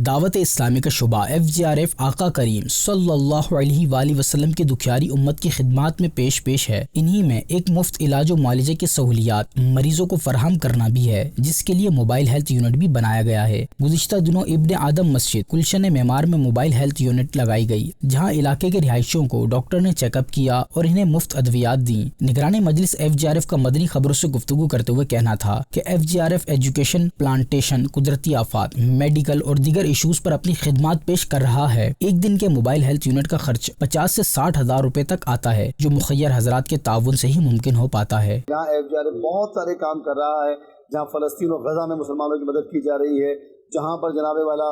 دعوت اسلامی کا شعبہ FGRF آقا کریم صلی اللہ علیہ وآلہ وسلم کی دکھیاری امت کی خدمات میں پیش ہے۔ انہی میں ایک مفت علاج و معالجے کی سہولیات مریضوں کو فراہم کرنا بھی ہے، جس کے لیے موبائل ہیلتھ یونٹ بھی بنایا گیا ہے۔ گزشتہ دنوں ابن آدم مسجد گلشن معمار میں موبائل ہیلتھ یونٹ لگائی گئی، جہاں علاقے کے رہائشیوں کو ڈاکٹر نے چیک اپ کیا اور انہیں مفت ادویات دیں۔ نگرانی مجلس FGRF کا مدنی خبروں سے گفتگو کرتے ہوئے کہنا تھا کہ FGRF ایجوکیشن، پلانٹیشن، قدرتی آفات، میڈیکل اور دیگر ایشوز پر اپنی خدمات پیش کر رہا ہے۔ ایک دن کے موبائل ہیلتھ یونٹ کا خرچ 50 سے 60 ہزار روپے تک آتا ہے، جو مخیر حضرات کے تعاون سے ہی ممکن ہو پاتا ہے۔ یہاں FGRF بہت سارے کام کر رہا ہے، جہاں فلسطین اور غزہ میں مسلمانوں کی مدد کی جا رہی ہے، جہاں پر جناب والا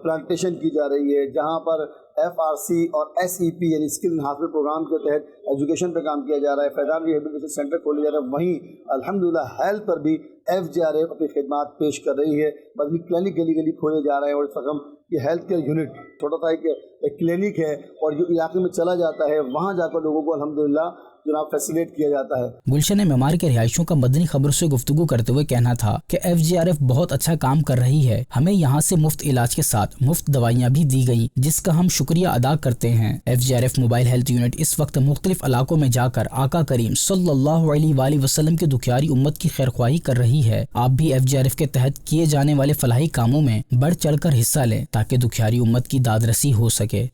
پلانٹیشن کی جا رہی ہے، جہاں پر FRC اور SEP یعنی اسکل انہانسمنٹ پروگرام کے تحت ایجوکیشن پہ کام کیا جا رہا ہے، فیضان ریہیبلیٹیشن سینٹر کھولے جا رہا ہے، وہیں الحمدللہ ہیلتھ پر بھی FGRF اپنی خدمات پیش کر رہی ہے۔ مدنی کلینک گلی گلی کھولے جا رہے ہیں، اور اس وقت ہم یہ ہیلتھ کیئر یونٹ چھوٹا سا ایک کلینک ہے، اور جو علاقے میں چلا جاتا ہے وہاں جا کر لوگوں کو الحمدللہ جناب فیسیلیٹ کیا جاتا ہے۔ گلشن معمار کے رہائشیوں کا مدنی خبروں سے گفتگو کرتے ہوئے کہنا تھا کہ FGRF بہت اچھا کام کر رہی ہے، ہمیں یہاں سے مفت علاج کے ساتھ مفت دوائیاں بھی دی گئی، جس کا ہم شکریہ ادا کرتے ہیں۔ FGRF موبائل ہیلتھ یونٹ اس وقت مختلف علاقوں میں جا کر آقا کریم صلی اللہ علیہ وآلہ وسلم کی دکھیاری امت کی خیرخواہی کر رہی ہے۔ آپ بھی FGRF کے تحت کیے جانے والے فلاحی کاموں میں بڑھ چڑھ کر حصہ لیں، تاکہ دکھیاری امت کی داد رسی ہو سکے۔